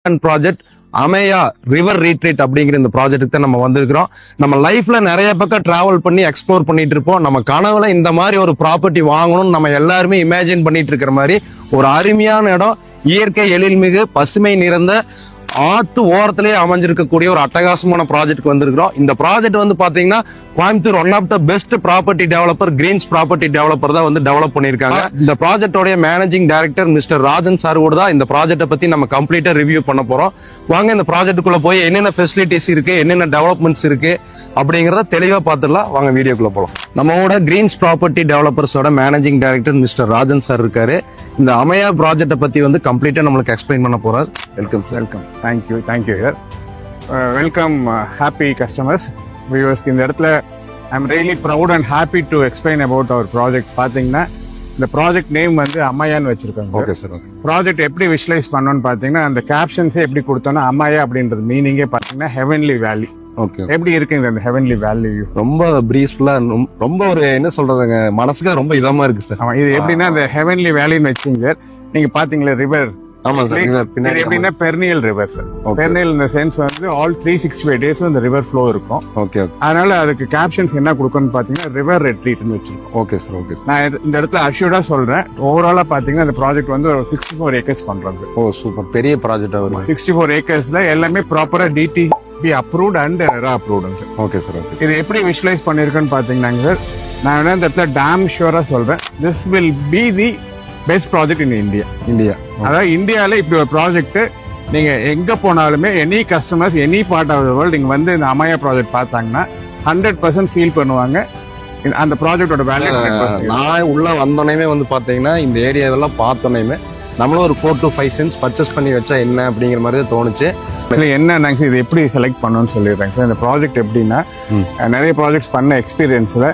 Project Ameya river retreat அப்படிங்கிற இந்த ப்ராஜெக்ட்டுக்கு தான் நம்ம வந்திருக்கிறோம். நம்ம லைஃப்ல நிறைய பக்கம் டிராவல் பண்ணி எக்ஸ்ப்ளோர் பண்ணிட்டு இருப்போம். நம்ம கனவுல இந்த மாதிரி ஒரு ப்ராப்பர்ட்டி வாங்கணும்னு நம்ம எல்லாருமே இமேஜின் பண்ணிட்டு இருக்கிற மாதிரி ஒரு அருமையான இடம், இயற்கை எழில்மிகு பசுமை நிறைந்த ஆத்து ஓரத்திலேயே அமைஞ்சிருக்கக்கூடிய ஒரு அட்டகாசமான ப்ராஜெக்ட் வந்திருக்கிறோம். இந்த ப்ராஜெக்ட் வந்து பாத்தீங்கன்னா Coimbatore one of the best property developer Greens property developer தான் வந்து டெவலப் பண்ணிருக்காங்க. இந்த ப்ராஜெக்டோட managing director mister Rajan sir கூட தான் இந்த ப்ராஜெக்ட்டை பத்தி நம்ம கம்ப்ளீட்டா ரிவ்யூ பண்ண போறோம். வாங்க இந்த ப்ராஜெக்ட்டுக்குள்ள போய் என்னென்ன ஃபெசிலிட்டிஸ் இருக்கு, என்னென்ன டெவலப்மெண்ட்ஸ் இருக்கு அப்படிங்கறத தெளிவா பாத்துடலாம். வாங்க வீடியோக்குள்ள போலாம். நம்மளோட கிரீன்ஸ் ப்ராப்பர்ட்டி டெவலப்பர்ஸோட managing director mister Rajan sir இருக்காரு. இந்த அமேயா ப்ராஜெக்ட்டை பத்தி வந்து கம்ப்ளீட்டா நம்மளுக்கு எக்ஸ்பிளைன் பண்ண போறாரு. Welcome sir. Welcome. Thank you sir. Welcome happy customers வியூவர்ஸ்க்கு. இந்த இடத்துல I am really proud and happy to explain about our project. பாத்தீங்கன்னா இந்த ப்ராஜெக்ட் நேம் வந்து அம்மாயான்னு வச்சிருக்காங்க. Okay sir. ப்ராஜெக்ட் எப்படி விஷுவலைஸ் பண்ணோம்னு பாத்தீங்கன்னா அந்த கேப்ஷன்ஸே எப்படி கொடுத்தோம்னா அம்மாயா அப்படின்றது மீனிங்கே பாத்தீங்கன்னா ஹெவன்லி வேலி. ஓகே. எப்படி இருக்குங்க அந்த ஹெவன்லி வேல்யூ? ரொம்ப பிரீஃப்ஃபுல்லா ரொம்ப ஒரு என்ன சொல்றதுங்க, மனசுக்கு ரொம்ப இதமா இருக்கு சார். ஆமா, இது எப்படின்னா அந்த ஹெவன்லி வேலின்னு வச்சிங்க சார். நீங்க பாத்தீங்களா ரிவர்? ஆமா சார். இது எப்படின்னா பெர்னியல் ரிவர் சார். பெர்னியல் இந்த சென்ஸ் வந்து ஆல் 365 டேஸ் இந்த ரிவர் ஃப்ளோ இருக்கும். ஓகே. அதனால அதுக்கு கேப்ஷன்ஸ் என்ன கொடுக்கணும்னு பாத்தீங்கன்னா ரிவர் ரெட்ரீட்னு வச்சிருக்கோம். Okay sir. Okay sir. நான் இந்த இடத்துல அஷ்யூர்டா சொல்றேன், ஓவராலா பாத்தீங்கன்னா இந்த ப்ராஜெக்ட் வந்து ஒரு 64 ஏக்கர்ஸ் பண்றாங்க. ஓ சூப்பர், பெரிய ப்ராஜெக்ட் ஆகுது. 64 ஏக்கர்ஸ்ல எல்லாமே ப்ராப்பரா DTP approved and RERA approved sir. Okay sir. Okay. இது எப்படி விஷுவலைஸ் பண்ணிருக்கேன்னு பாத்தீங்கன்னா சார், நான் வேணா இந்த இடத்துல டேம் ஷூரா சொல்றேன், this will be the best project in India. அதாவது இந்தியால இப்படி ஒரு ப்ராஜெக்ட் நீங்க எங்க போனாலுமே any customers any part of the world நீங்க வந்து இந்த அமேயா ப்ராஜெக்ட் பார்த்தாங்கன்னா 100% ஃபீல் பண்ணுவாங்க அந்த ப்ராஜெக்டோட வேல்யூ. நான் உள்ள வந்தோடனே வந்து பாத்தீங்கன்னா இந்த ஏரியாவெல்லாம் பார்த்தோன்னே நம்மளும் ஒரு 4 to 5 cents பர்ச்சேஸ் பண்ணி வச்சா என்ன அப்படிங்கிற மாதிரி தான் தோணுச்சு. என்ன இது எப்படி செலக்ட் பண்ணணும்னு சொல்லிடுறேன் சார். இந்த ப்ராஜெக்ட் எப்படின்னா நிறைய ப்ராஜெக்ட்ஸ் பண்ண எக்ஸ்பீரியன்ஸ்ல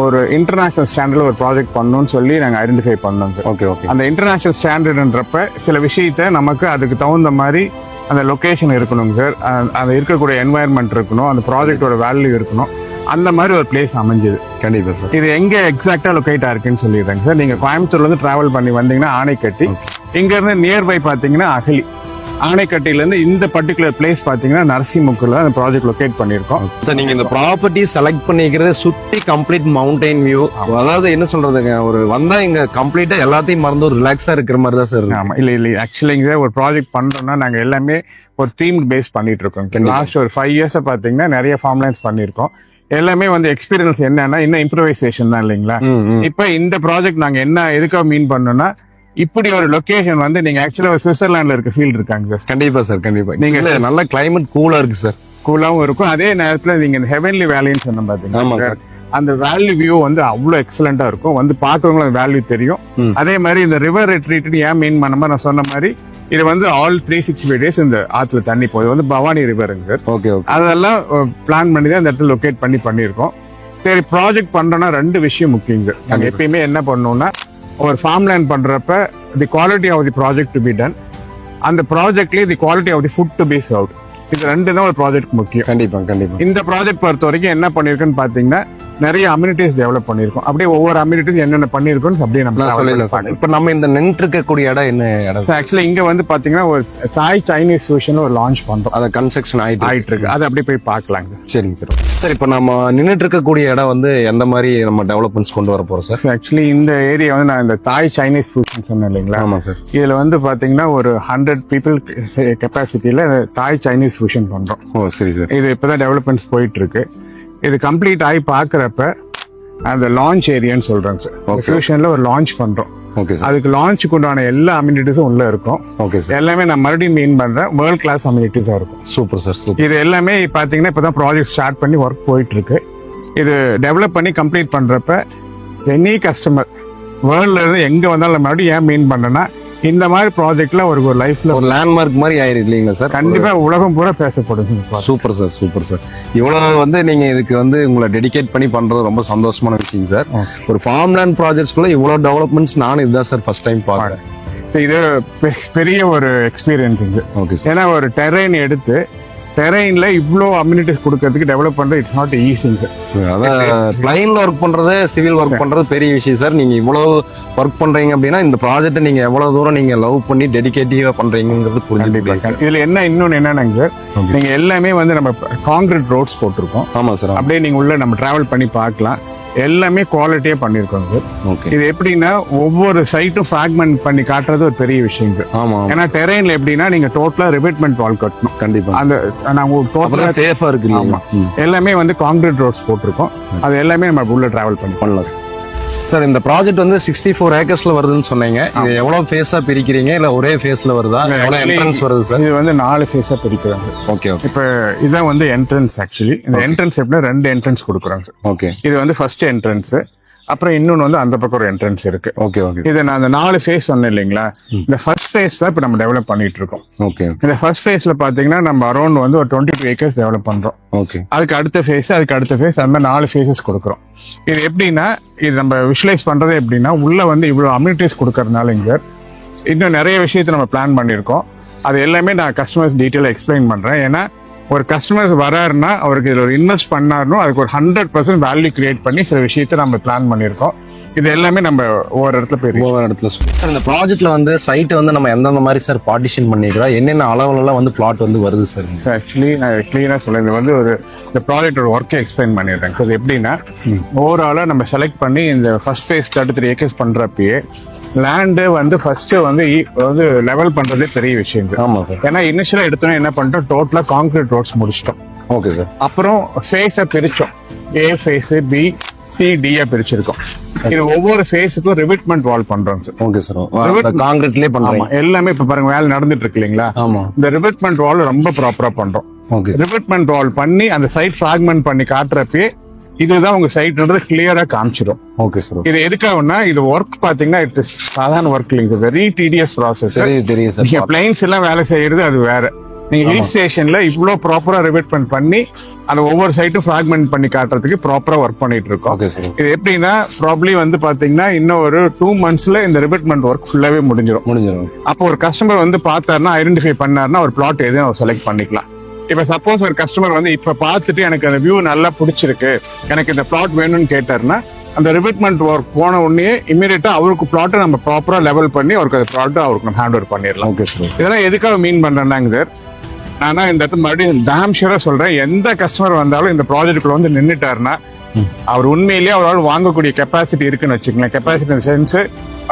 ஒரு இன்டர்நேஷனல் ஸ்டாண்டர்ட்ல ஒரு ப்ராஜெக்ட் பண்ணணும்னு சொல்லி நாங்க ஐடென்டிஃபை பண்ணோம் சார். ஓகே. ஓகே. அந்த இன்டர்நேஷனல் ஸ்டாண்டர்ட்ன்றப்ப சில விஷயத்த நமக்கு அதுக்கு தகுந்த மாதிரி அந்த லொகேஷன் இருக்கணுங்க சார், அந்த இருக்கக்கூடிய என்வாயர்மெண்ட் இருக்கணும், அந்த ப்ராஜெக்டோட வேல்யூ இருக்கணும். அந்த மாதிரி ஒரு பிளேஸ் அமைஞ்சது. கண்டிப்பா சார். இது எங்க எக்ஸாக்டா லொகேட் ஆயிருக்குன்னு சொல்லிடுறேங்க சார். நீங்க கோயம்புத்தூர்ல இருந்து டிராவல் பண்ணி வந்தீங்கன்னா ஆனைக்கட்டி, இங்க இருந்து நியர்பை பாத்தீங்கன்னா அகலி. ஆனைக்கட்டில இருந்து இந்த பர்டிகுலர் பிளேஸ் பாத்தீங்கன்னா நரசிமுக்குல அந்த ப்ராஜெக்ட் லொகேட் பண்ணிருக்கோம். சார் நீங்க இந்த ப்ராப்பர்ட்டி செலக்ட் பண்ணிக்கிறது சுத்தி கம்ப்ளீட் மவுண்டைன் வியூ. அதாவது என்ன சொல்றதுங்க, ஒரு வந்தா இங்க கம்ப்ளீட்டா எல்லாத்தையும் மறந்து ஒரு ரிலாக்ஸா இருக்கிற மாதிரி தான் சார். ஆமா, இல்ல ஆக்சுவலி இங்க ஒரு ப்ராஜெக்ட் பண்றோம்னா நாங்க எல்லாமே ஒரு தீம் பேஸ் பண்ணிட்டு இருக்கோம். லாஸ்ட் ஒரு 5 years பாத்தீங்கன்னா நிறைய ஃபார்ம்லைன்ஸ் பண்ணிருக்கோம். எல்லாமே வந்து எக்ஸ்பீரியன்ஸ் என்னன்னா இன்னும் இம்ப்ரூவைசேஷன் தான் இல்லைங்களா. இப்ப இந்த ப்ராஜெக்ட் நாங்க என்ன எதுக்காக மீன் பண்ணோம்னா, இப்படி ஒரு லொகேஷன் வந்து நீங்க ஆக்சுவலா சுவிட்சர்லாந்துல இருக்க ஃபீல் இருக்காங்க சார். கண்டிப்பா சார். கண்டிப்பா. நீங்க நல்ல கிளைமேட் கூலா இருக்கு சார். கூலாவும் இருக்கும். அதே நேரத்துல நீங்க இந்த ஹெவன்லி வேலின்னு சொன்ன பாத்தீங்கன்னா அந்த வேல்யூ வியூ வந்து அவ்வளவு எக்ஸலண்டா இருக்கும். வந்து பாக்குறவங்களும் அந்த வேல்யூ தெரியும். அதே மாதிரி இந்த ரிவர் ரெட்ரீட் ஏன் மீன் பண்ண நான் சொன்ன மாதிரி இது வந்து ஆல் 365 டேஸ் இந்த ஆத்துல தண்ணி போகுது. வந்து பவானி ரிவருங்க சார். ஓகே. அதெல்லாம் பிளான் பண்ணி தான் இந்த இடத்துல லொகேட் பண்ணிருக்கோம். சரி, ப்ராஜெக்ட் பண்றோம்னா 2 விஷயம் முக்கியங்க. நாங்க எப்பயுமே என்ன பண்ணோம்னா ஒரு ஃபார்ம் லேண்ட் பண்றப்ப the quality of the project to be done, அந்த ப்ராஜெக்ட்லயே the quality of the food to be served. இது 2 தான் ஒரு ப்ராஜெக்ட் முக்கியம். கண்டிப்பா. இந்த ப்ராஜெக்ட் பொறுத்த வரைக்கும் என்ன பண்ணிருக்குன்னு பாத்தீங்கன்னா நிறைய அம்யூனிட்டிஸ் டெவலப் பண்ணிருக்கோம். அப்படியே ஒவ்வொரு அம்யூனிட்டிஸ் என்னென்ன பண்ணிருக்கோம் அப்படியே நம்ம இப்ப நம்ம இந்த நின்று இருக்கக்கூடிய இடம் என்ன இடம்? ஆக்சுவலா இங்க வந்து பாத்தீங்கன்னா ஒரு தாய் சைனீஸ் ஃபியூஷன் ஒரு லான்ச் பண்றோம். அத கன்ஸ்ட்ரக்ஷன் ஆயிட்டு இருக்கு. அது அப்படியே போய் பாக்கலாம் சார். சரிங்க சார். சார் இப்ப நம்ம நின்றுட்டு இருக்கக்கூடிய இடம் வந்து எந்த மாதிரி நம்ம டெவலப்மெண்ட்ஸ் கொண்டு வர போறோம் சார்? ஆக்சுவலி இந்த ஏரியா வந்து நான் இந்த தாய் சைனீஸ் ஃபியூஷன் சொன்னேன் இல்லைங்களா. ஆமா சார். இதுல வந்து பாத்தீங்கன்னா ஒரு 100 people கெப்பாசிட்டியில தாய் சைனீஸ் ஃபியூஷன் பண்றோம். ஓ சரி சார். இது இப்பதான் டெவலப்மெண்ட்ஸ் போயிட்டு இருக்கு. இது கம்ப்ளீட் ஆகி பாக்குறப்ப அந்த லான்ச் ஏரியான்னு சொல்றாங்க சார். ஃபியூஷன்ல ஒரு லான்ச் பண்றோம். Okay sir. அதுக்கு லான்ச்சுக்கு உண்டான எல்லா அம்யூனிட்டிஸும் உள்ள இருக்கும். Okay sir. எல்லாமே நான் மறுபடியும் மீன் பண்றேன் வேர்ல்ட் கிளாஸ் அம்யூனிட்டிஸா இருக்கும். Super sir. சூப்பர். இது எல்லாமே பாத்தீங்கன்னா இப்பதான் ப்ராஜெக்ட் ஸ்டார்ட் பண்ணி ஒர்க் போயிட்டு இருக்கு. இது டெவலப் பண்ணி கம்ப்ளீட் பண்றப்ப எனி கஸ்டமர் வேர்ல்ட்ல இருந்து எங்க வந்தாலும் மறுபடியும் ஏன் மீன் பண்ணனா இந்த மாதிரி ப்ராஜெக்ட்ல ஒரு லைஃப்ல ஒரு லேண்ட்மார்க் மாதிரி ஆயிருக்கு இல்லைங்களா சார்? கண்டிப்பா உலகம் பூரா பேசப்படும். Super sir. Super sir. இவ்வளவு வந்து நீங்க இதுக்கு வந்து உங்களை டெடிகேட் பண்ணி பண்றது ரொம்ப சந்தோஷமான விஷயம் சார். ஒரு ஃபார்ம் லேண்ட் ப்ராஜெக்ட்ஸ்குள்ள இவ்வளவு டெவலப்மெண்ட்ஸ் நானும் இதுதான் சார் ஃபர்ஸ்ட் டைம் பாக்குறேன். இது பெரிய ஒரு எக்ஸ்பீரியன்ஸ் இது. Okay sir. ஏன்னா ஒரு டெரைன் எடுத்து டெரெயின்ல இவ்ளோ அம்யூனிட்டிஸ் கொடுக்கறதுக்கு டெவலப் பண்றது இட்ஸ் நாட் ஈஸிங்க. அதான் பிளைன்ல ஒர்க் பண்றது சிவில் ஒர்க் பண்றது பெரிய விஷயம் சார். நீங்க இவ்வளவு ஒர்க் பண்றீங்க அப்படின்னா இந்த ப்ராஜெக்ட் நீங்க எவ்வளவு தூரம் நீங்க லவ் பண்ணி டெடிகேட்டிவா பண்றீங்கிறது புரிஞ்சுக்கலாம். இதுல இன்னொன்னு என்னன்னாங்க சார், நீங்க எல்லாமே வந்து நம்ம கான்கிரீட் ரோட்ஸ் போட்டிருக்கோம். ஆமா சார். அப்படியே நீங்க உள்ள நம்ம டிராவல் பண்ணி பார்க்கலாம். எல்லாமே குவாலிட்டியா பண்ணிருக்கோம் சார். ஓகே. இது எப்படின்னா ஒவ்வொரு சைட்டும் ஃபிராக்மெண்ட் பண்ணி காட்டுறது ஒரு பெரிய விஷயம் சார். ஆமா. ஏன்னா டெரெயின்ல எப்படின்னா நீங்க டோட்டலா ரிபெட்மெண்ட் வால் கட்டணும். கண்டிப்பா. அந்த நாங்க டோட்டலா சேஃபா இருக்கு. ஆமா. எல்லாமே வந்து கான்கிரீட் ரோட்ஸ் போட்டிருக்கோம். அது எல்லாமே நம்ம உள்ள டிராவல் பண்ணலாம் சார். சார் இந்த ப்ராஜெக்ட் வந்து 64 ஏக்கர்ஸ்ல வருதுன்னு சொன்னீங்க. இது எவ்வளவு ஃபேஸா பிரிக்கிறீங்க இல்ல ஒரே ஃபேஸ்ல வருதா? எவ்வளவு என்ட்ரன்ஸ் வருது சார்? இது வந்து 4 ஃபேஸா பிரிக்கிறாங்க. Okay okay. இப்ப இதான் வந்து என்ட்ரன்ஸ். ஆக்சுவலி இந்த என்ட்ரன்ஸ் எப்படின்னா 2 என்ட்ரன்ஸ் கொடுக்குறாங்க. ஓகே. இது வந்து ஃபர்ஸ்ட் என்ட்ரன்ஸ். அப்புறம் இன்னொன்னு வந்து அந்த பக்கம் ஒரு என்ட்ரன்ஸ் இருக்கு. Okay okay. இது நான் அந்த 4 ஃபேஸ் சொன்னேன் இல்லைங்களா? இந்த ஃபர்ஸ்ட் ஃபேஸ் தான் இப்ப நம்ம டெவலப் பண்ணிட்டு இருக்கோம். ஓகே. இந்த ஃபர்ஸ்ட் ஃபேஸ்ல பாத்தீங்கன்னா நம்ம அரௌண்ட் வந்து ஒரு 22 ஏக்கர்ஸ் டெவலப் பண்றோம். ஓகே. அதுக்கு அடுத்த ஃபேஸ், அதுக்கு அடுத்த ஃபேஸ், அந்த மாதிரி 4 ஃபேஸஸ் கொடுக்குறோம். இது எப்படின்னா இது நம்ம விஷுவலைஸ் பண்றதே எப்படின்னா உள்ள வந்து இவ்வளவு அம்யூனிட்டிஸ் கொடுக்கறதுனால இங்க இன்னும் நிறைய விஷயத்தை நம்ம பிளான் பண்ணியிருக்கோம். அது எல்லாமே நான் கஸ்டமர்ஸ் டீட்டெயிலாக எக்ஸ்பிளைன் பண்றேன். ஏன்னா ஒரு கஸ்டமர்ஸ் வராருன்னா அவருக்கு இதுல ஒரு இன்வெஸ்ட் பண்ணாருன்னு அதுக்கு ஒரு 100% வேல்யூ கிரியேட் பண்ணி சில விஷயத்தை நம்ம பிளான் பண்ணியிருக்கோம். இது எல்லாமே நம்ம ஒவ்வொரு இடத்துல சார் இந்த ப்ராஜெக்ட்ல வந்து சைட் வந்து நம்ம எந்தெந்த மாதிரி சார் பார்ட்டிஷன் பண்ணிக்கிறோம், என்னென்ன அளவுல வந்து பிளாட் வந்து வருது சார்? ஆக்சுவலி நான் கிளீனா சொல்றேன். இது வந்து ஒரு இந்த ப்ராஜெக்டோட ஒர்க்கை எக்ஸ்பிளைன் பண்ணிடுறேன். இது எப்படின்னா ஓவராலா நம்ம செலக்ட் பண்ணி இந்த ஃபர்ஸ்ட் ஃபேஸ் 33 ஏக்கர்ஸ் பண்றப்பயே லேண்டு வந்து ஃபர்ஸ்ட் வந்து லெவல் பண்றதே பெரிய விஷயம். ஆமா சார். ஏன்னா இனிஷியலா எடுத்தோம் என்ன பண்ணிட்டோம், டோட்டலா கான்கிரீட் ரோட்ஸ் முடிச்சிட்டோம். Okay sir. அப்புறம் ஃபேஸை பிரிச்சோம். ஏ ஃபேஸ், பி, சி, டியா பிரிச்சிருக்கோம். இது ஒவ்வொரு ஃபேஸுக்கும் ரிவிட்மெண்ட் வால் பண்றோம் சார். Okay sir. கான்கிரீட்லயே பண்றோம் எல்லாமே. இப்ப பாருங்க வேலை நடந்துட்டு இருக்கு இல்லைங்களா? ஆமா. இந்த ரிவிட்மெண்ட் வால் ரொம்ப ப்ராப்பரா பண்றோம். ஓகே. ரிவிட்மெண்ட் வால் பண்ணி அந்த சைட் ஃபிராக்மெண்ட் பண்ணி காட்டுறப்பே இதுதான் உங்க சைட்ன்றது கிளியரா காமிச்சிடும். Okay sir. இது எதுக்காகனா இது ஒர்க் பாத்தீங்கன்னா இட் இஸ் சாதாரண ஒர்க் இல்லைங்க, வெரி டிடிஎஸ் ப்ராசஸ். தெரியும் சார். நீங்க பிளைன்ஸ் எல்லாம் வேலை செய்யறது அது வேற. நீங்க ஹில் ஸ்டேஷன்ல இவ்வளவு ப்ராப்பரா ரிவிட்மெண்ட் பண்ணி அந்த ஒவ்வொரு சைட்டும் ஃபிராக்மெண்ட் பண்ணி காட்டுறதுக்கு ப்ராப்பரா ஒர்க் பண்ணிட்டு இருக்கோம். Okay sir. இது எப்படின்னா ப்ராப்ளி வந்து பாத்தீங்கன்னா இன்னும் ஒரு 2 monthsல இந்த ரிவிட்மெண்ட் ஒர்க் ஃபுல்லாவே முடிஞ்சிடும். அப்போ ஒரு கஸ்டமர் வந்து பார்த்தாருன்னா ஐடென்டிஃபை பண்ணாருன்னா ஒரு பிளாட் எதுவும் அவர் செலக்ட் பண்ணிக்கலாம். இப்ப சப்போஸ் ஒரு கஸ்டமர் வந்து இப்ப பார்த்துட்டு எனக்கு அந்த வியூ நல்லா பிடிச்சிருக்கு, எனக்கு இந்த பிளாட் வேணும்னு கேட்டாருன்னா அந்த ரிவிட்மெண்ட் ஒர்க் போன உடனே இமீடியட்டா அவருக்கு பிளாட்டை நம்ம ப்ராப்பரா லெவல் பண்ணி அவருக்கு அந்த பிளாட்டை அவருக்கு நம்ம ஹேண்ட் ஓவர் பண்ணிடலாம். Okay sir. இதெல்லாம் எதுக்காக மீன் பண்றேன்னாங்க சார், ஆனா இந்த இடத்துல மறுபடியும் டேம் ஷூரா சொல்றேன், எந்த கஸ்டமர் வந்தாலும் இந்த ப்ராஜெக்ட்ல வந்து நின்னுட்டாருன்னா அவர் உண்மையிலேயே அவரால் வாங்கக்கூடிய கெப்பாசிட்டி இருக்குன்னு வச்சுக்கோங்களேன். கெப்பாசிட்டி சென்ஸ்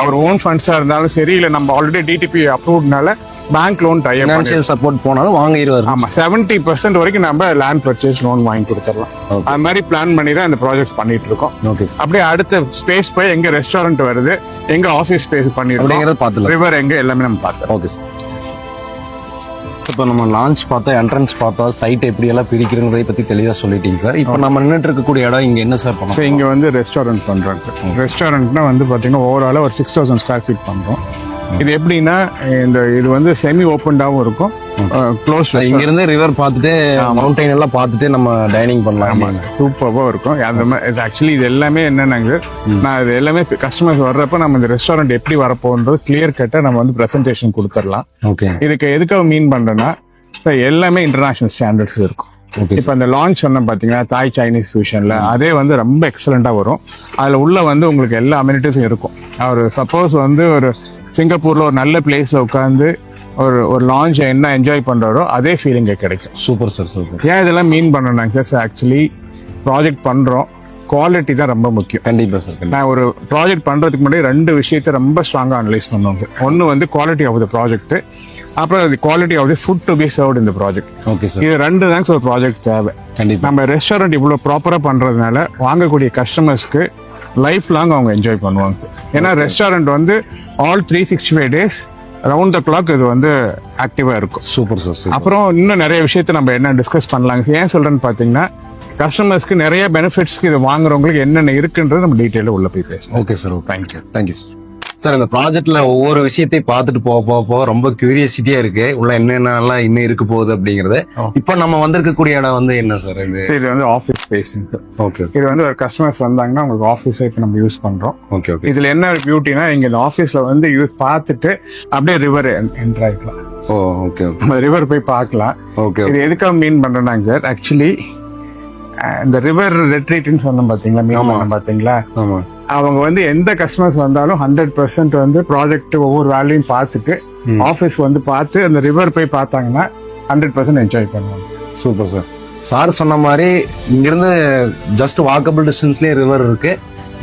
அவர் ஓன் ஃபண்ட்ஸா இருந்தாலும் சரி, இல்ல நம்ம ஆல்ரெடி டிடிபி அப்ரூவ்ட்னால bank loan type financial support போனாலும் வாங்கிடுவார். ஆமா, 70% வரைக்கும் நம்ம லேண்ட் பர்ச்சேஸ் லோன் வாங்கி கொடுத்துடலாம். அது மாதிரி பிளான் பண்ணி தான் இந்த ப்ராஜெக்ட் பண்ணிட்டு இருக்கோம். ஓகே. அப்படியே அடுத்த ஸ்பேஸ் போய் எங்க ரெஸ்டாரண்ட் வருது, எங்க ஆபீஸ் ஸ்பேஸ் பண்ணிருக்கோம், ரிவர் எங்க எல்லாமே நம்ம பார்த்தோம். Okay sir. இப்போ நம்ம லான்ச் பார்த்தா, என்ட்ரன்ஸ் பார்த்தா, சைட் எப்படி எல்லாம் பிரிக்கிறதை பத்தி தெளிவா சொல்லிட்டீங்க சார். இப்போ நம்ம நின்றுட்டு இருக்கக்கூடிய இடம் இங்க என்ன சார் பண்ணுவோம்? இங்க வந்து ரெஸ்டாரண்ட் பண்றோம் சார். ரெஸ்டாரண்ட்னா வந்து பாத்தீங்கன்னா ஓவராலா ஒரு 6000 ஸ்கொயர் ஃபீட் பண்றோம். இது எப்படின்னா இது வந்து செமி ஓப்பன்டாவும் இருக்கும், க்ளோஸ். இங்க இருந்து ரிவர் பார்த்துட்டு மவுண்டைன் எல்லாம் பார்த்துட்டு நம்ம டைனிங் பண்ணலாம். சூப்பரா இருக்கும். அந்த மாதிரி ஆக்சுவலி இது எல்லாமே என்னன்னாங்க, நான் இது எல்லாமே கஸ்டமர்ஸ் வர்றப்ப நம்ம இந்த ரெஸ்டாரண்ட் எப்படி வரப்போன்றது கிளியர் கட்டா நம்ம வந்து பிரசன்டேஷன் கொடுத்துடலாம். ஓகே. இதுக்கு எதுக்காக மீன் பண்றேன்னா எல்லாமே இன்டர்நேஷனல் ஸ்டாண்டர்ட்ஸ் இருக்கும். இப்ப அந்த லான்ச் சொன்ன பாத்தீங்கன்னா தாய் சைனீஸ் ஃபியூஷன்ல அதே வந்து ரொம்ப எக்ஸலண்டா வரும். அதுல உள்ள வந்து உங்களுக்கு எல்லா அம்யூனிட்டிஸும் இருக்கும். அவர் சப்போஸ் வந்து ஒரு சிங்கப்பூர்ல ஒரு நல்ல பிளேஸ்ல உட்காந்து ஒரு லான்ச் என்ன என்ஜாய் பண்றாரோ அதே ஃபீலிங் கிடைக்கும். Super sir, super. ஏன் இதெல்லாம் மீன் பண்ணாங்க சார், ஆக்சுவலி ப்ராஜெக்ட் பண்றோம், குவாலிட்டி தான் ரொம்ப முக்கியம். கண்டிப்பா சார். நான் ஒரு ப்ராஜெக்ட் பண்றதுக்கு முன்னாடி 2 விஷயத்தை ரொம்ப ஸ்ட்ராங்கா அனலைஸ் பண்ணுவோம் சார். ஒன்னு வந்து குவாலிட்டி ஆஃப் த ப்ராஜெக்ட், அப்புறம் quality of the food to be served இந்த ப்ராஜெக்ட். Okay sir. இது 2 தான் ஒரு ப்ராஜெக்ட் தேவை. கண்டிப்பா. நம்ம ரெஸ்டாரண்ட் இவ்வளவு ப்ராப்பரா பண்றதுனால வாங்கக்கூடிய கஸ்டமர்ஸ்க்கு லைஃப் லாங் அவங்க என்ஜாய் பண்ணுவாங்க. ஏன்னா ரெஸ்டாரண்ட் வந்து all 365 days round the clock இது வந்து ஆக்டிவா இருக்கும். Super sir. அப்புறம் இன்னும் நிறைய விஷயத்தை நம்ம என்ன டிஸ்கஸ் பண்ணலாங்க. ஏன் சொல்றேன்னு பாத்தீங்கன்னா கஸ்டமர்ஸ்க்கு நிறைய பெனிஃபிட்ஸ்க்கு இது வாங்குறவங்களுக்கு என்னென்ன இருக்குன்றது நம்ம டீட்டெயில உள்ள போய் பேசலாம். Okay sir. Thank you sir. Sir இந்த ப்ராஜெக்ட்ல ஒவ்வொரு விஷயத்தையும் பார்த்துட்டு போக ரொம்ப கியூரியாசிட்டியா இருக்கு உள்ள என்னென்னலாம் இன்னும் இருக்க போகுது அப்படிங்கறது. இப்போ நம்ம வந்திருக்கக்கூடிய இடம் வந்து என்ன சார் இது? இது வந்து ஆஃபீஸ் ஸ்பேஸ். ஓகே இது வந்து ஒரு கஸ்டமர்ஸ் வந்தாங்கன்னா உங்களுக்கு ஆஃபீஸை இப்போ நம்ம யூஸ் பண்றோம். Okay okay. இதுல என்ன பியூட்டினா இங்க இந்த ஆஃபீஸ்ல வந்து யூஸ் பார்த்துட்டு அப்படியே ரிவர் என்டர் ஆயிக்கலாம். ஓ ஓகே ஓகே. நம்ம ரிவர் போய் பார்க்கலாம். ஓகே. இது எதுக்காக மீன் பண்றேன்னாங்க சார், ஆக்சுவலி இந்த ரிவர் ரெட்ரீட்னு சொன்னோம் பாத்தீங்களா, மீன் பண்ணோம் பாத்தீங்களா, ஆமா. அவங்க வந்து எந்த கஸ்டமர்ஸ் வந்தாலும் 100% வந்து ப்ராஜெக்ட் ஒவ்வொரு வேலையும் பார்த்துட்டு ஆபீஸ் வந்து பார்த்து அந்த ரிவர் போய் பார்த்தாங்கன்னா 100% என்ஜாய் பண்ணுவாங்க. Super sir. சார் சொன்ன மாதிரி இங்கிருந்து ஜஸ்ட் வாக்கபிள் டிஸ்டன்ஸ்லயே ரிவர் இருக்கு.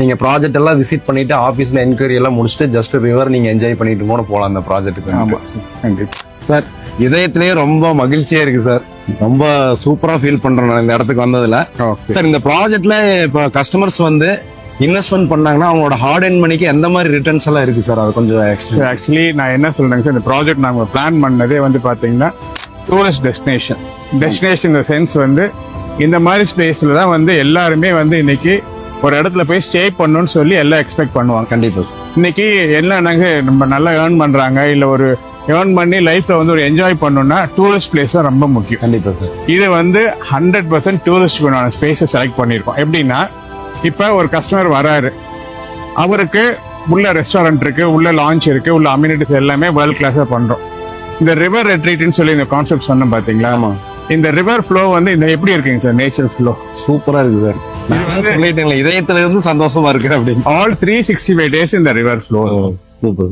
நீங்க ப்ராஜெக்ட் எல்லாம் விசிட் பண்ணிட்டு ஆபீஸ்ல என்கொயரி எல்லாம் முடிச்சுட்டு ஜஸ்ட் ரிவர் நீங்க என்ஜாய் பண்ணிட்டு கூட போலாம் அந்த ப்ராஜெக்ட்டுக்கு. ஆமா கண்டிப்பா சார். இதயத்திலேயே ரொம்ப மகிழ்ச்சியா இருக்கு சார். ரொம்ப சூப்பரா ஃபீல் பண்றேன் நான் இந்த இடத்துக்கு வந்ததுல. சார் இந்த ப்ராஜெக்ட்ல இப்ப கஸ்டமர்ஸ் வந்து இன்வெஸ்ட்மெண்ட் பண்ணாங்கன்னா அவங்களோட ஹார்ட் அண்ட் மணிக்கு எந்த மாதிரி ரிட்டர்ன்ஸ் எல்லாம் இருக்கு சார்? அது கொஞ்சம் ஆக்சுவலி நான் என்ன சொல்றேங்க சார், இந்த ப்ராஜெக்ட் நாங்க பிளான் பண்ணதே வந்து பாத்தீங்கன்னா டூரிஸ்ட் டெஸ்டினேஷன் இந்த சென்ஸ் வந்து இந்த மாதிரி ஸ்பேஸ்ல தான் வந்து எல்லாருமே வந்து இன்னைக்கு ஒரு இடத்துல போய் ஸ்டே பண்ணணும்னு சொல்லி எல்லாம் எக்ஸ்பெக்ட் பண்ணுவாங்க. கண்டிப்பா. இன்னைக்கு என்னன்னாங்க நம்ம நல்லா ஏர்ன் பண்றாங்க இல்ல ஒரு ஏர்ன் பண்ணி லைஃப்ல வந்து ஒரு என்ஜாய் பண்ணணும்னா டூரிஸ்ட் பிளேஸ் தான் ரொம்ப முக்கியம். கண்டிப்பா சார். இது வந்து 100% டூரிஸ்ட் ஸ்பேஸை செலக்ட் பண்ணிருக்கோம். எப்படின்னா இப்ப ஒரு கஸ்டமர் வராரு, அவருக்கு உள்ள ரெஸ்டாரண்ட் இருக்கு, உள்ள லான்ச் இருக்கு, உள்ள அம்யூனிட்டிஸ் எல்லாமே வேர்ல்ட் கிளாஸா பண்றோம். இந்த ரிவர் ரெட்ரீட்னு சொல்லி இந்த கான்செப்ட் சொன்னோம் பாத்தீங்களா, இந்த ரிவர் ஃப்ளோ வந்து இந்த எப்படி இருக்குங்க சார், நேச்சர் ஃப்ளோ சூப்பரா இருக்கு சார். இதயத்துல இருந்து சந்தோஷமா இருக்கு அப்படின்னு. ஆல் 365 days இந்த ரிவர் ஃப்ளோ.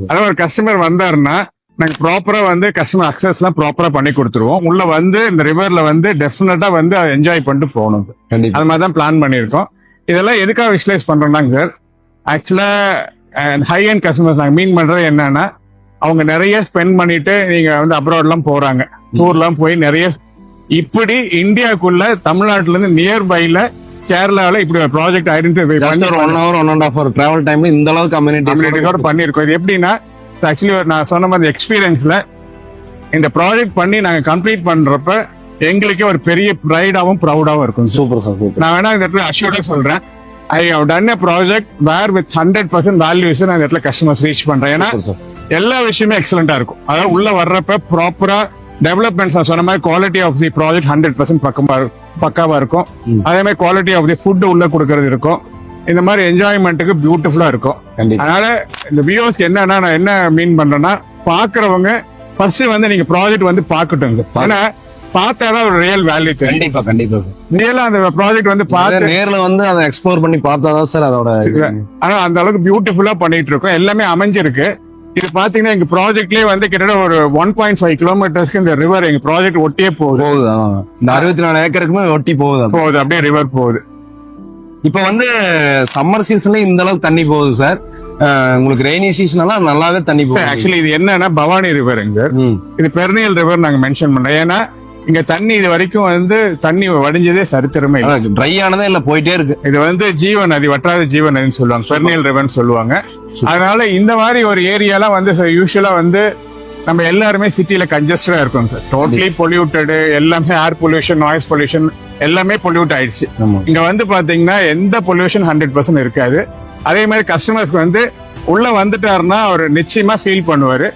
அதாவது ஒரு கஸ்டமர் வந்தாருன்னா நாங்க ப்ராப்பரா வந்து கஸ்டமர் அக்சஸ் எல்லாம் ப்ராப்பரா பண்ணி கொடுத்துருவோம். உள்ள வந்து இந்த ரிவர்ல வந்து டெஃபினட்டா வந்து அதை என்ஜாய் பண்ணிட்டு போகணும். அது மாதிரி தான் பிளான் பண்ணிருக்கோம். இதெல்லாம் எதுக்காக விசுவலைஸ் பண்றோம்னாங்க சார், ஆக்சுவலா ஹை அண்ட் கஸ்டமர்ஸ் நாங்க மீன் பண்றது என்னன்னா அவங்க நிறைய ஸ்பெண்ட் பண்ணிட்டு நீங்க வந்து அப்ராட் எல்லாம் போறாங்க, டூர்லாம் போய் நிறைய இப்படி இந்தியாக்குள்ள தமிழ்நாட்டுல இருந்து நியர்பைல கேரளாவில இப்படி ஒரு ப்ராஜெக்ட் ஐடென்டிஃபை பண்ணி 1 hour 1.5 hour டிராவல் டைம்ல இந்த அளவுக்கு கம்யூனிட்டிஸோட பண்ணிருக்கோம். இது எப்படின்னா ஆக்சுவலி நான் சொன்ன மாதிரி எக்ஸ்பீரியன்ஸ்ல இந்த ப்ராஜெக்ட் பண்ணி நாங்க கம்ப்ளீட் பண்றப்ப எங்களுக்கே ஒரு பெரிய ப்ரைடாவும் ப்ரௌடாவும் இருக்கும். Super sir. நான் வேணா இந்த இடத்துல அஷ்யூர்டா சொல்றேன், I have done a project where with 100% values நான் இந்த இடத்துல கஸ்டமர்ஸ் ரீச் பண்றேன். ஏன்னா எல்லா விஷயமே எக்ஸலண்டா இருக்கும். அதாவது உள்ள வர்றப்ப ப்ராப்பரா டெவலப்மெண்ட்ஸ் நான் சொன்ன மாதிரி குவாலிட்டி ஆஃப் தி ப்ராஜெக்ட் 100% பக்காவா இருக்கும். அதே மாதிரி குவாலிட்டி ஆஃப் தி ஃபுட் உள்ள கொடுக்கறது இருக்கும். இந்த மாதிரி என்ஜாய்மெண்ட்டுக்கு பியூட்டிஃபுல்லா இருக்கும். அதனால இந்த வியூஸ் என்னன்னா நான் என்ன மீன் பண்றேன்னா, பாக்குறவங்க ஃபர்ஸ்ட் வந்து நீங்க ப்ராஜெக்ட் வந்து பாக்கட்டும். ஏன்னா பார்த்தாதான் ஒரு ரியல் வேல்யூ தெரியும். கண்டிப்பா கண்டிப்பா. ரியலா அந்த ப்ராஜெக்ட் வந்து பார்த்து நேர்ல வந்து அதை எக்ஸ்ப்ளோர் பண்ணி பார்த்தாதான் சார் அதோட. ஆனா அந்த அளவுக்கு பியூட்டிஃபுல்லா பண்ணிட்டு இருக்கோம். எல்லாமே அமைஞ்சிருக்கு. இது பாத்தீங்கன்னா எங்க ப்ராஜெக்ட்லயே வந்து கிட்டத்தட்ட ஒரு 1.5 கிலோமீட்டர்ஸ்க்கு இந்த ரிவர் எங்க ப்ராஜெக்ட் ஒட்டியே போகுது. இந்த 64 ஏக்கருக்குமே ஒட்டி போகுது அப்படியே ரிவர் போகுது. இப்ப வந்து சம்மர் சீசன்ல இந்த அளவுக்கு தண்ணி போகுது சார். உங்களுக்கு ரெய்னி சீசன் எல்லாம் நல்லாவே தண்ணி போகுது. ஆக்சுவலி இது என்னன்னா பவானி ரிவர், இது பெர்னியல் ரிவர் நாங்க மென்ஷன் பண்றோம். ஏன்னா இங்க தண்ணி இது வரைக்கும் வந்து தண்ணி வடிஞ்சதே சரித்திரமே இல்லை. ட்ரை ஆனதே இல்ல, போயிட்டே இருக்கு. இது வந்து ஜீவன் நதி, வற்றாத ஜீவன் நதின்னு சொல்லுவாங்க, பெர்னியல் ரிவர்னு சொல்லுவாங்க. அதனால இந்த மாதிரி ஒரு ஏரியாலாம் வந்து யூஸ்வலா வந்து நம்ம எல்லாருமே சிட்டில கன்ஜஸ்டடா இருக்கும் சார். டோட்டலி பொல்யூட்டட், எல்லாமே ஏர் பொல்யூஷன், நாய்ஸ் பொல்யூஷன் எல்லாமே பொல்யூட் ஆயிடுச்சு. இங்க வந்து பாத்தீங்கன்னா எந்த பொல்யூஷன் 100% இருக்காது. அதே மாதிரி கஸ்டமர்ஸ்க்கு வந்து உள்ள வந்துட்டாருன்னா அவர் நிச்சயமா ஃபீல் பண்ணுவாரு.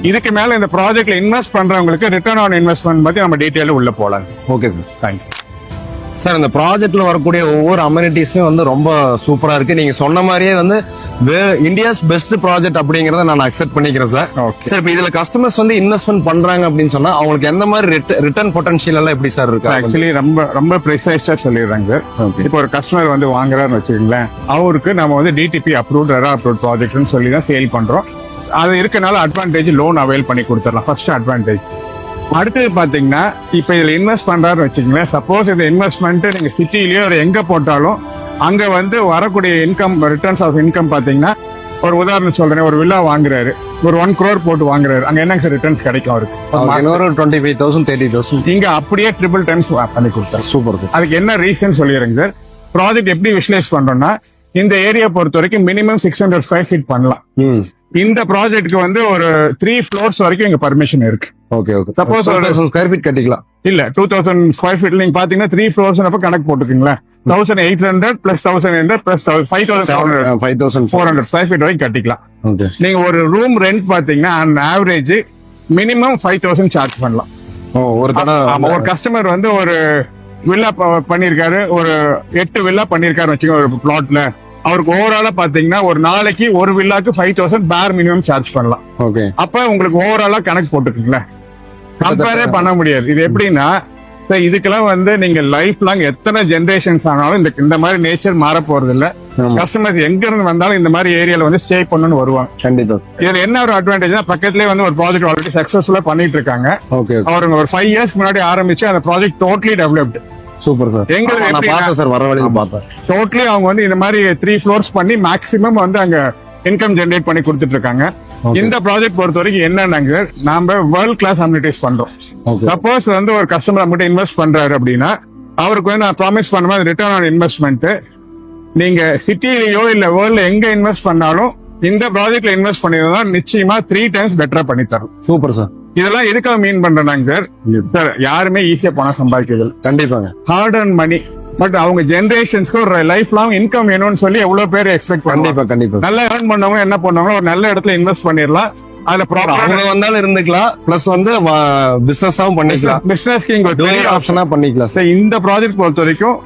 இதுக்கு மேல இந்த ப்ராஜெக்ட்ல இன்வெஸ்ட் பண்றவங்களுக்கு ரிட்டர்ன் ஆன் இன்வெஸ்ட்மெண்ட் பத்தி நம்ம டீடைல் உள்ள போலாம். Okay sir, thanks sir. இந்த ப்ராஜெக்ட்ல வரக்கூடிய ஒவ்வொரு அமெனிட்டிஸுமே வந்து ரொம்ப சூப்பரா இருக்கு. நீங்க சொன்ன மாதிரியே வந்து இந்தியாஸ் பெஸ்ட் ப்ராஜெக்ட் அப்படிங்கறத நான் அக்செப்ட் பண்ணிக்கிறேன் சார். சார் இப்ப இதுல கஸ்டமர்ஸ் வந்து இன்வெஸ்ட்மெண்ட் பண்றாங்க அப்படின்னு சொன்னா அவங்களுக்கு எந்த மாதிரி ரிட்டர்ன் பொட்டன்ஷியல் எல்லாம் எப்படி சார் இருக்கு? ஆக்சுவலி ரொம்ப ப்ரிசைஸா சொல்லிடுறாங்க சார். இப்போ ஒரு கஸ்டமர் வந்து வாங்குறாருன்னு வச்சுக்கோங்களேன், அவருக்கு நம்ம வந்து டிடிபி அப்ரூவ்ட் ரெரா அப்ரூவ்ட் ப்ராஜெக்ட்னு சொல்லி தான் சேல் பண்றோம். அது இருக்கனால அட்வான்டேஜ் லோன் அவைல் பண்ணி கொடுத்துடலாம். First advantage. அடுத்தது பாத்தீங்கன்னா இப்ப இதுல இன்வெஸ்ட் பண்றாருன்னு வச்சுக்கோங்களேன், சப்போஸ் இந்த இன்வெஸ்ட்மெண்ட் நீங்க சிட்டிலயோ ஒரு எங்க போட்டாலும் அங்க வந்து வரக்கூடிய இன்கம், ரிட்டர்ன்ஸ் ஆஃப் இன்கம் பாத்தீங்கன்னா, ஒரு உதாரணம் சொல்றேன், ஒரு வில்லா வாங்குறாரு, ஒரு 1 crore போட்டு வாங்குறாரு, அங்க என்னங்க சார் ரிட்டர்ன்ஸ் கிடைக்கும் அவருக்கு? 25,000 30,000. இங்க அப்படியே ட்ரிபிள் டைம்ஸ் பண்ணி கொடுத்தாரு. சூப்பர். அதுக்கு என்ன ரீசன் சொல்லிடுறேங்க சார். ப்ராஜெக்ட் எப்படி விஷுவலைஸ் பண்றோம்னா, இந்த ஏரியா பொறுத்த வரைக்கும் மினிமம் 600 ஸ்கொயர் ஃபீட் பண்ணலாம். இந்த ப்ராஜெக்ட்க்கு வந்து ஒரு 3 floors வரைக்கும் இங்க பர்மிஷன் இருக்கு. Okay okay. Suppose 1000 square feet கட்டிக்கலாம். இல்ல 2000 ஸ்கொயர் ஃபீட் நீங்க பாத்தீங்கன்னா 3 floors கணக்கு போட்டுக்கீங்களா, 1800 பிளஸ் 1800 பிளஸ் 5400 ஸ்கொயர் ஃபீட் வரைக்கும் கட்டிக்கலாம். ஓகே. நீங்க ஒரு ரூம் ரெண்ட் பாத்தீங்கன்னா ஆவரேஜ் மினிமம் 5000 சார்ஜ் பண்ணலாம். ஆமா, ஒரு கஸ்டமர் வந்து ஒரு வில்லா பண்ணிருக்காரு, ஒரு 8 வில்லா பண்ணிருக்காரு வச்சுக்கோங்க ஒரு பிளாட்ல. அவருக்கு ஓவராலா பாத்தீங்கன்னா ஒரு நாளைக்கு ஒரு வில்லாக்கு 5000 பேர் மினிமம் சார்ஜ் பண்ணலாம். ஓகே. அப்ப உங்களுக்கு ஓவராலா கணக்கு போட்டுக்கீங்களா, கம்பேரே பண்ண முடியாது. இது எப்படின்னா இதுக்கெல்லாம் வந்து நீங்க லைஃப் லாங் எத்தனை ஜெனரேஷன்ஸ் ஆனாலும் இந்த மாதிரி நேச்சர் மாற போறது இல்ல. கஸ்டமர் எங்க இருந்து வந்தாலும் இந்த மாதிரி ஏரியால வந்து ஸ்டே பண்ணணும்னு வருவாங்க. கண்டிப்பா. இதுல என்ன ஒரு அட்வான்டேஜ்னா பக்கத்துலயே வந்து ஒரு ப்ராஜெக்ட் ஆல்ரெடி சக்சஸ்ஃபுல்லா பண்ணிட்டு இருக்காங்க. அவருங்க ஒரு 5 years முன்னாடி ஆரம்பிச்சு அந்த project totally developed. Super sir. Totally அவங்க வந்து இந்த மாதிரி 3 floors பண்ணி மேக்ஸிமம் வந்து அங்க இன்கம் ஜெனரேட் பண்ணி கொடுத்துட்டு இருக்காங்க. இந்த ப்ராஜெக்ட் பொறுத்த வரைக்கும் என்னன்னாங்க, நாம வேர்ல்ட் கிளாஸ் அம்யூனிட்டிஸ் பண்றோம். சப்போஸ் வந்து ஒரு கஸ்டமர் நம்மகிட்ட இன்வெஸ்ட் பண்றாரு அப்படின்னா அவருக்கு வந்து நான் ப்ராமிஸ் பண்ண மாதிரி ரிட்டர்ன் ஆன் இன்வெஸ்ட்மெண்ட் நீங்க சிட்டிலயோ இல்ல வேர்ல்ட்ல எங்க இன்வெஸ்ட் பண்ணாலும் இந்த ப்ராஜெக்ட்ல இன்வெஸ்ட் பண்ணிருந்தா நிச்சயமா 3 times பெட்டரா பண்ணி தரும். Super sir. இதெல்லாம் எதுக்காக மீன் பண்றாங்க சார்? சார் யாருமே ஈஸியா பணம் சம்பாதிக்கிறது கண்டிப்பாங்க, ஹார்ட் அண்ட் மணி. பட் அவங்க ஜெனரேஷன்ஸ்க்கு ஒரு லைஃப் லாங் இன்கம் வேணும்னு சொல்லி எவ்வளவு பேர் எக்ஸ்பெக்ட் பண்ணுவாங்க. கண்டிப்பா நல்லா ஏர்ன் பண்ணவங்க என்ன பண்ணுவாங்க, ஒரு நல்ல இடத்துல இன்வெஸ்ட் பண்ணிடலாம். அதுல அவங்க வந்தாலும் இருந்துக்கலாம், பிளஸ் வந்து பிசினஸாவும் பண்ணிக்கலாம். பிசினஸ்க்கு இங்க பெரிய ஆப்ஷனா பண்ணிக்கலாம் சார். இந்த ப்ராஜெக்ட் பொறுத்த வரைக்கும்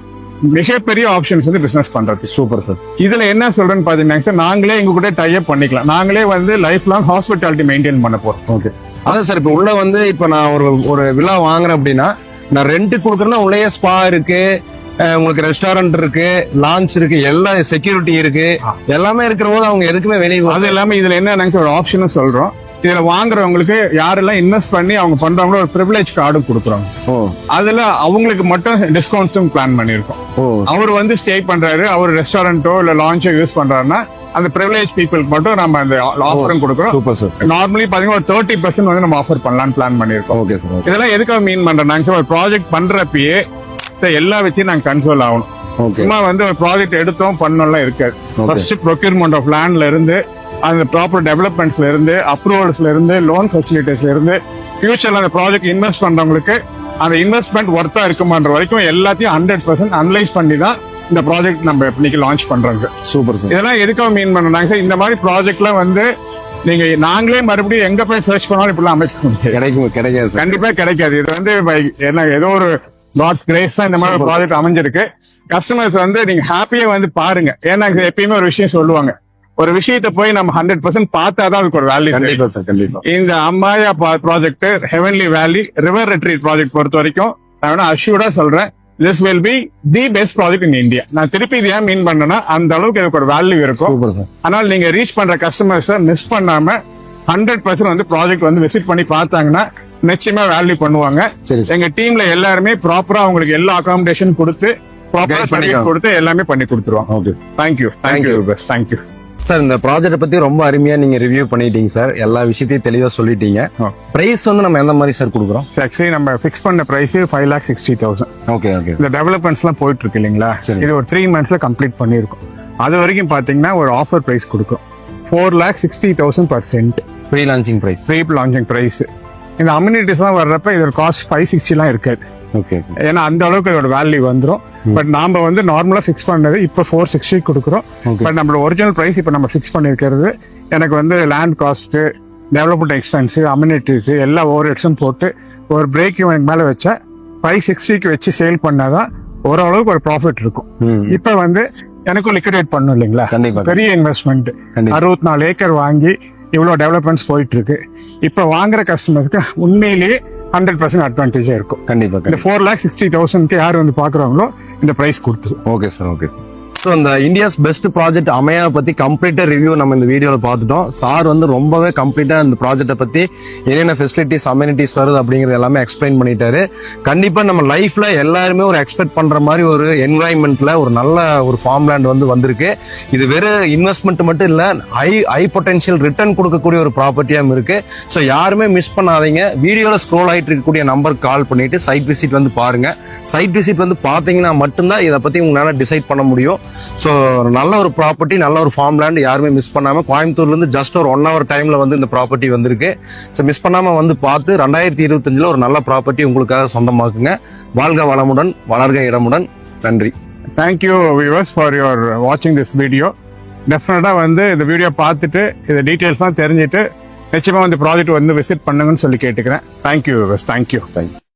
மிகப்பெரிய ஆப்ஷன்ஸ் வந்து பிசினஸ் பண்றது. Super sir. இதுல என்ன சொல்றேன்னு பாத்தீங்கன்னா சார், நாங்களே எங்க கூட டை அப் பண்ணிக்கலாம். நாங்களே வந்து லைஃப் லாங் ஹாஸ்பிட்டாலிட்டி மெயின்டைன் பண்ண போறோம். ஓகே. அதான் சார், இப்ப உள்ள வந்து இப்ப நான் ஒரு விழா வாங்குறேன் அப்படின்னா நான் ரெண்ட் கொடுக்குறேன்னா உள்ளே ஸ்பா இருக்கு, உங்களுக்கு ரெஸ்டாரண்ட் இருக்கு, லான்ச் இருக்கு, எல்லா செக்யூரிட்டி இருக்கு, எல்லாமே இருக்கிற போது அவங்க எதுக்குமே வெளியே. அது எல்லாமே இதுல என்ன ஒரு ஆப்ஷனும் சொல்றோம். இதுல வாங்குறவங்களுக்கு யாரெல்லாம் இன்வெஸ்ட் பண்ணி அவங்க பண்றவங்களோ ஒரு பிரிவிலேஜ் கார்டும் கொடுக்குறாங்க. அதுல அவங்களுக்கு மட்டும் டிஸ்கவுண்ட்ஸும் பிளான் பண்ணிருக்கோம். அவர் வந்து ஸ்டே பண்றாரு, அவர் ரெஸ்டாரண்டோ இல்ல லான்ச்சோ யூஸ் பண்றாருன்னா அந்த பிரிவிலேஜ் பீப்புளுக்கு மட்டும் நம்ம அந்த ஆஃபரும் கொடுக்குறோம். நார்மலி பாத்தீங்கன்னா ஒரு 30% வந்து நம்ம ஆஃபர் பண்ணலாம்னு பிளான் பண்ணிருக்கோம். இதெல்லாம் எதுக்காக மீன் பண்றோம், ஒரு ப்ராஜெக்ட் பண்றப்பயே எல்லா வச்சு நாங்க கன்சோல் ஆகணும். சும்மா வந்து ஒரு ப்ராஜெக்ட் எடுத்தோம் பண்ணலாம் இருக்காது. ஃபர்ஸ்ட் ப்ரொக்யூர்மெண்ட் ஆஃப் லேண்ட்ல இருந்து அந்த ப்ராப்பர் டெவலப்மெண்ட்ஸ்ல இருந்து அப்ரூவல்ஸ்ல இருந்து லோன் ஃபெசிலிட்டிஸ்ல இருந்து ஃபியூச்சர்ல அந்த ப்ராஜெக்ட் இன்வெஸ்ட் பண்றவங்களுக்கு அந்த இன்வெஸ்ட்மெண்ட் ஒர்த்தா இருக்குமான்ற வரைக்கும் எல்லாத்தையும் 100% அனலைஸ் பண்ணி தான் இந்த ப்ராஜெக்ட் நம்ம இன்னைக்கு லான்ச் பண்றாங்க. Super sir. இதெல்லாம் எதுக்காக மீன் பண்றாங்க சார், இந்த மாதிரி ப்ராஜெக்ட்லாம் வந்து நீங்க நாங்களே மறுபடியும் எங்க போய் சர்ச் பண்ணாலும் இப்பெல்லாம் அமைக்க கிடைக்காது, கண்டிப்பா கிடைக்காது. இது வந்து என்ன ஏதோ ஒரு காட்ஸ் கிரேஸ் தான் இந்த மாதிரி ப்ராஜெக்ட் அமைஞ்சிருக்கு. கஸ்டமர்ஸ் வந்து நீங்க ஹாப்பியா வந்து பாருங்க. ஏன்னா எப்பயுமே ஒரு விஷயம் சொல்லுவாங்க, ஒரு விஷயத்த போய் நம்ம 100% பார்த்தாதான் அதுக்கு ஒரு வேல்யூ. கண்டிப்பா. இந்த அம்மாயா ப்ராஜெக்ட், ஹெவன்லி வேலி ரிவர் ரெட்ரீட் ப்ராஜெக்ட் பொறுத்த வரைக்கும் நான் அஷ்யூர்டா சொல்றேன், this will be the best project in India. நான் திருப்பி இது ஏன் மீன் பண்ணேன்னா அந்த அளவுக்கு இதுக்கு ஒரு வேல்யூ இருக்கும். அதனால நீங்க ரீச் பண்ற கஸ்டமர்ஸ் மிஸ் பண்ணாம 100% வந்து ப்ராஜெக்ட் வந்து விசிட் பண்ணி பார்த்தாங்கன்னா நிச்சயமா வேல்யூ பண்ணுவாங்க. எங்க டீம்ல எல்லாருமே ப்ராப்பரா அவங்களுக்கு எல்லா அகாமடேஷன் கொடுத்து ப்ராப்பரா சர்வீஸ் கொடுத்து எல்லாமே பண்ணி கொடுத்துருவாங்க. Thank you thank you sir. இந்த ப்ராஜெக்ட் பத்தி ரொம்ப அருமையா நீங்க ரிவ்யூ பண்ணிட்டீங்க சார், எல்லா விஷயத்தையும் தெளிவா சொல்லிட்டீங்க. பிரைஸ் வந்து நம்ம எந்த மாதிரி சார் கொடுக்குறோம்? ஆக்சுவலி நம்ம ஃபிக்ஸ் பண்ண பிரைஸ் 5,60,000. Okay okay. இந்த டெவலப்மெண்ட்ஸ் எல்லாம் போயிட்டு இருக்கு இல்லைங்களா, இது ஒரு 3 monthsல கம்ப்ளீட் பண்ணிருக்கோம். அது வரைக்கும் பாத்தீங்கன்னா ஒரு ஆஃபர் பிரைஸ் கொடுக்கும் 4,60,000 per cent. Pre launching price. இந்த அம்யூனிட்டிஸ் எல்லாம் வர்றப்ப இதோட காஸ்ட் 560 எல்லாம் இருக்காது. ஏன்னா அந்த அளவுக்கு இதோட வேல்யூ வந்துரும். பட் நாம வந்து நார்மலா பிக்ஸ் பண்ணது இப்ப 460 கொடுக்குறோம். பட் நம்மளோட ஒரிஜினல் பிரைஸ் இப்ப நம்ம பிக்ஸ் பண்ணிருக்கிறது எனக்கு வந்து land cost, development expense, amenities எல்லா ஓவர் ஹெட்ஸும் போட்டு ஒரு பிரேக் எனக்கு மேல வச்சா 560 வச்சு சேல் பண்ணாதான் ஓரளவுக்கு ஒரு ப்ராஃபிட் இருக்கும். இப்ப வந்து எனக்கும் லிக்விடேட் பண்ணும் இல்லைங்களா, பெரிய இன்வெஸ்ட்மெண்ட் 64 ஏக்கர் வாங்கி இவ்வளவு டெவலப்மெண்ட்ஸ் போயிட்டு இருக்கு. இப்ப வாங்குற கஸ்டமருக்கு உண்மையிலேயே 100% அட்வான்டேஜா இருக்கும். கண்டிப்பா. இந்த 4,60,000 யார் வந்து பாக்குறாங்களோ இந்த பிரைஸ் கொடுத்துரும். Okay sir. ஓகே. ஸோ இந்த இந்தியாஸ் பெஸ்ட் ப்ராஜெக்ட் அமையா பத்தி கம்ப்ளீட்டா ரிவ்யூ நம்ம இந்த வீடியோல பார்த்துட்டோம். சார் வந்து ரொம்பவே கம்ப்ளீட்டா இந்த ப்ராஜெக்ட்டை பத்தி என்னென்ன ஃபெசிலிட்டிஸ் அம்யூனிட்டிஸ் வருது அப்படிங்கறது எல்லாமே எக்ஸ்பிளைன் பண்ணிட்டாரு. கண்டிப்பா நம்ம லைஃப்ல எல்லாருமே ஒரு எக்ஸ்பெக்ட் பண்ற மாதிரி ஒரு என்வரான்மெண்ட்ல ஒரு நல்ல ஒரு ஃபார்ம் லேண்ட் வந்து வந்திருக்கு. இது வெறும் இன்வெஸ்ட்மெண்ட் மட்டும் இல்ல, ஹை பொட்டன்ஷியல் ரிட்டர்ன் கொடுக்கக்கூடிய ஒரு ப்ராப்பர்ட்டியாவும் இருக்கு. ஸோ யாருமே மிஸ் பண்ணாதீங்க. வீடியோல ஸ்க்ரோல் ஆயிட்டு இருக்கக்கூடிய நம்பருக்கு கால் பண்ணிட்டு சைட் விசிட் வந்து பாருங்க. சைட் விசிட் வந்து பாத்தீங்கன்னா மட்டும்தான் இதை பத்தி உங்களால டிசைட் பண்ண முடியும். ஸோ நல்ல ஒரு ப்ராப்பர்ட்டி, நல்ல ஒரு ஃபார்ம் லேண்ட் யாருமே மிஸ் பண்ணாம கோயம்புத்தூர்ல இருந்து ஜஸ்ட் ஒரு 1 hour டைம்ல வந்து இந்த ப்ராப்பர்ட்டி வந்திருக்கு. ஸோ மிஸ் பண்ணாம வந்து பார்த்து 2025 ஒரு நல்ல ப்ராப்பர்ட்டி உங்களுக்காக சொந்தமாக்குங்க. வாழ்க வளமுடன், வளர்க இடமுடன். நன்றி. தேங்க்யூ வியூவர்ஸ் ஃபார் யுவர் வாட்சிங் திஸ் வீடியோ. டெஃபினட்டா வந்து இந்த வீடியோ பார்த்துட்டு இந்த டீட்டெயில்ஸ்லாம் தெரிஞ்சுட்டு நிச்சயமா வந்து ப்ராஜெக்ட் வந்து விசிட் பண்ணுங்கன்னு சொல்லி கேட்டுக்கிறேன். Thank you viewers. தேங்க்யூ.